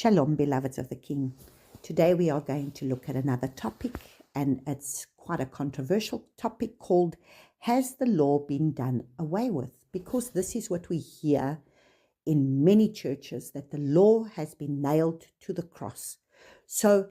Shalom, beloveds of the King. Today we are going to look at another topic, and it's quite a controversial topic called, Has the law been done away with? Because this is what we hear in many churches, that the law has been nailed to the cross. So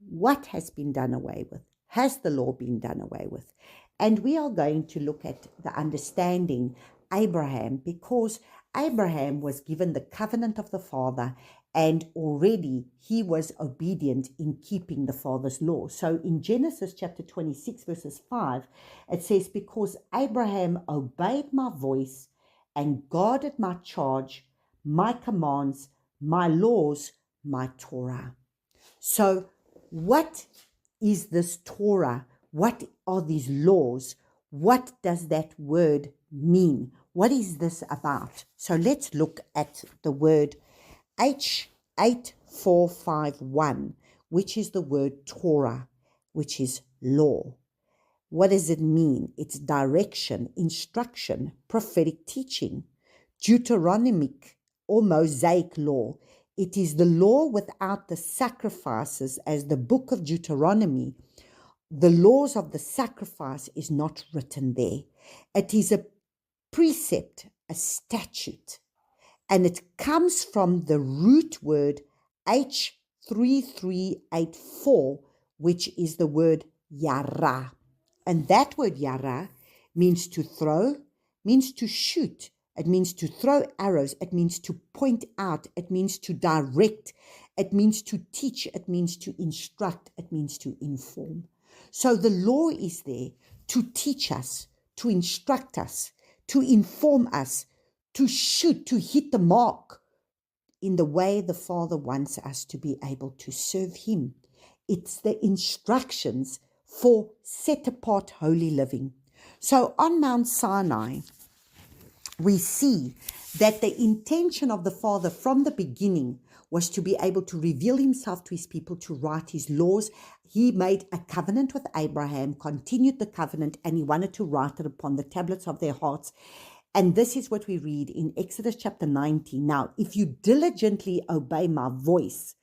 what has been done away with? Has the law been done away with? And we are going to look at the understanding Abraham, because Abraham was given the covenant of the Father, and already he was obedient in keeping the Father's law. So in Genesis chapter 26 verses 5, it says, because Abraham obeyed my voice and guarded my charge, my commands, my laws, my Torah. So what is this Torah? What are these laws? What does that word mean? What is this about? So let's look at the word H8451, which is the word Torah, which is law. What does it mean? It's direction, instruction, prophetic teaching, Deuteronomic or Mosaic law. It is the law without the sacrifices, as the book of Deuteronomy. The laws of the sacrifice is not written there. It is a precept, a statute, and it comes from the root word H3384, which is the word yara. And that word yara means to throw, means to shoot. It means to throw arrows. It means to point out. It means to direct. It means to teach. It means to instruct. It means to inform. So the law is there to teach us, to instruct us, to inform us, to shoot, to hit the mark in the way the Father wants us to be able to serve Him. It's the instructions for set-apart holy living. So on Mount Sinai, we see that the intention of the Father from the beginning was to be able to reveal Himself to His people, to write His laws. He made a covenant with Abraham, continued the covenant, and He wanted to write it upon the tablets of their hearts. And this is what we read in Exodus chapter 19. Now, if you diligently obey my voice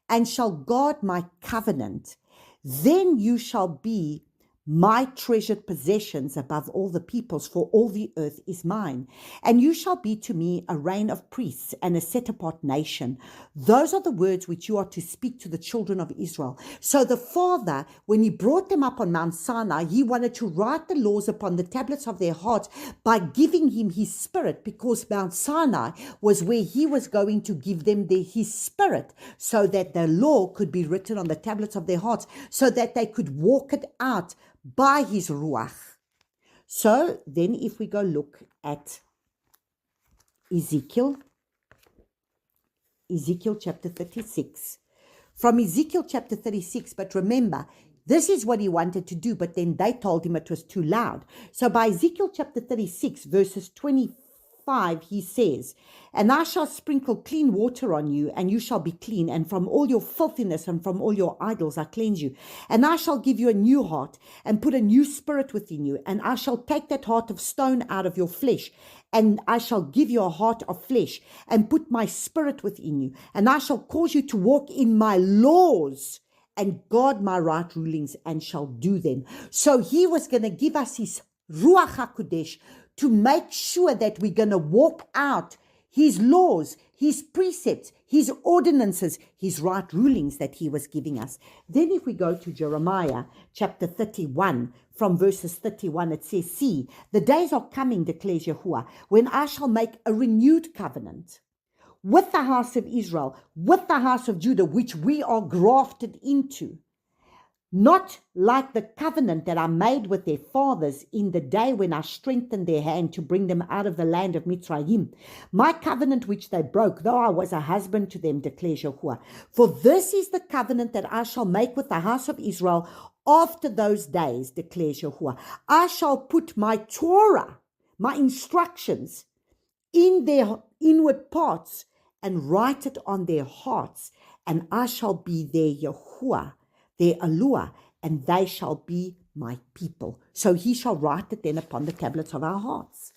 and shall guard my covenant, then you shall be my treasured possessions above all the peoples, for all the earth is mine. And you shall be to me a reign of priests and a set-apart nation. Those are the words which you are to speak to the children of Israel. So the Father, when He brought them up on Mount Sinai, He wanted to write the laws upon the tablets of their hearts by giving Him His Spirit, because Mount Sinai was where He was going to give them His Spirit, so that the law could be written on the tablets of their hearts, so that they could walk it out by His Ruach. So then if we go look at Ezekiel chapter 36. From Ezekiel chapter 36, but remember, this is what He wanted to do, but then they told Him it was too loud. So by Ezekiel chapter 36, verses 25, He says, and I shall sprinkle clean water on you, and you shall be clean, and from all your filthiness and from all your idols I cleanse you. And I shall give you a new heart, and put a new spirit within you, and I shall take that heart of stone out of your flesh, and I shall give you a heart of flesh, and put my spirit within you, and I shall cause you to walk in my laws, and guard my right rulings, and shall do them. So He was going to give us His Ruach HaKodesh to make sure that we're going to walk out His laws, His precepts, His ordinances, His right rulings that He was giving us. Then if we go to Jeremiah chapter 31, from verses 31, it says, see, the days are coming, declares Yahuwah, when I shall make a renewed covenant with the house of Israel, with the house of Judah, which we are grafted into. Not like the covenant that I made with their fathers in the day when I strengthened their hand to bring them out of the land of Mitzrayim. My covenant which they broke, though I was a husband to them, declares Yahuwah. For this is the covenant that I shall make with the house of Israel after those days, declares Yahuwah. I shall put my Torah, my instructions, in their inward parts and write it on their hearts, and I shall be their Yahuwah, their Alua, and they shall be my people. So He shall write it then upon the tablets of our hearts.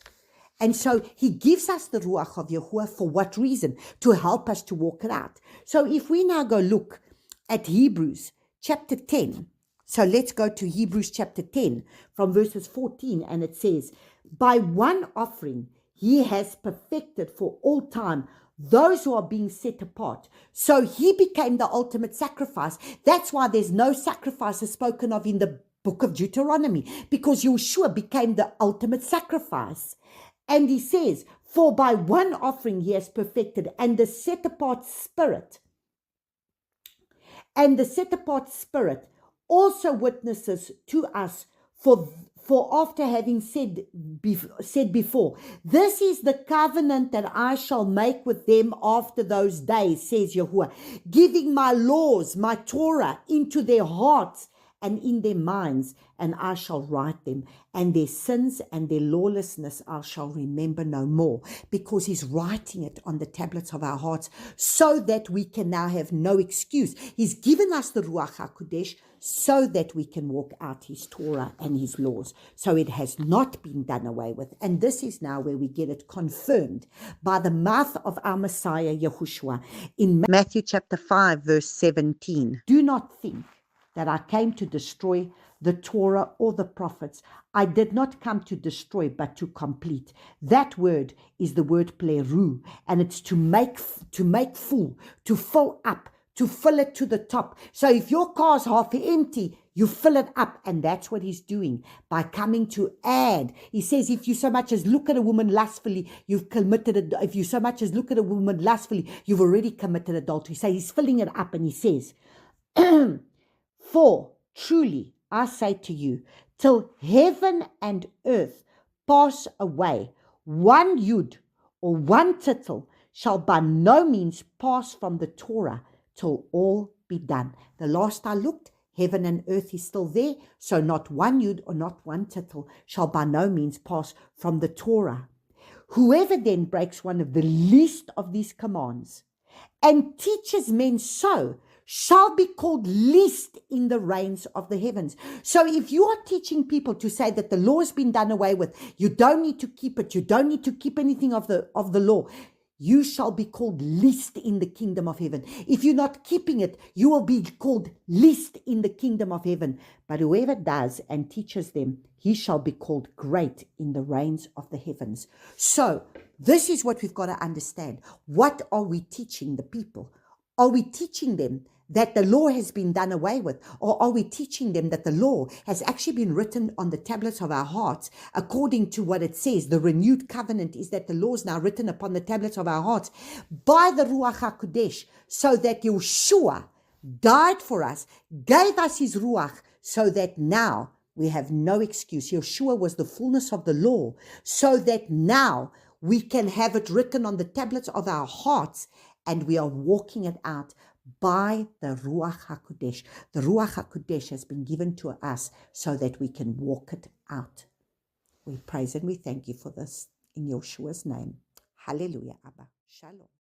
And so he gives us the Ruach of Yahuwah for what reason? To help us to walk it out. So if we now go look at Hebrews chapter 10, so let's go to Hebrews chapter 10 from verses 14, and it says, by one offering he has perfected for all time those who are being set apart. So he became the ultimate sacrifice. That's why there's no sacrifices spoken of in the book of Deuteronomy, because Yahushua became the ultimate sacrifice. And he says, for by one offering he has perfected, and the set apart spirit also witnesses to us, for after having said before, this is the covenant that I shall make with them after those days, says Yahuwah, giving my laws, my Torah, into their hearts and in their minds, and I shall write them, and their sins and their lawlessness I shall remember no more, because he's writing it on the tablets of our hearts so that we can now have no excuse. He's given us the Ruach HaKodesh so that we can walk out his Torah and his laws. So it has not been done away with. And this is now where we get it confirmed by the mouth of our Messiah, Yahushua, in Matthew chapter 5, verse 17. Do not think that I came to destroy the Torah or the prophets. I did not come to destroy, but to complete. That word is the word pleru, and it's to make full, to fill up, to fill it to the top. So if your car's half empty, you fill it up, and that's what he's doing by coming to add. He says, if you so much as look at a woman lustfully, you've committed. If you so much as look at a woman lustfully, you've already committed adultery. So he's filling it up, and he says, for truly I say to you, till heaven and earth pass away, one yud or one tittle shall by no means pass from the Torah till all be done. The last I looked, heaven and earth is still there, so not one yud or not one tittle shall by no means pass from the Torah. Whoever then breaks one of the least of these commands and teaches men so, shall be called least in the reigns of the heavens. So if you are teaching people to say that the law has been done away with, you don't need to keep it, you don't need to keep anything of the law, you shall be called least in the kingdom of heaven. If you're not keeping it, you will be called least in the kingdom of heaven. But whoever does and teaches them, he shall be called great in the reigns of the heavens. So this is what we've got to understand. What are we teaching the people? Are we teaching them that the law has been done away with? Or are we teaching them that the law has actually been written on the tablets of our hearts according to what it says? The renewed covenant is that the law is now written upon the tablets of our hearts by the Ruach HaKodesh, so that Yahushua died for us, gave us his Ruach, so that now we have no excuse. Yahushua was the fullness of the law, so that now we can have it written on the tablets of our hearts, and we are walking it out by the Ruach HaKodesh. The Ruach HaKodesh has been given to us so that we can walk it out. We praise and we thank you for this in Yahushua's name. Hallelujah, Abba. Shalom.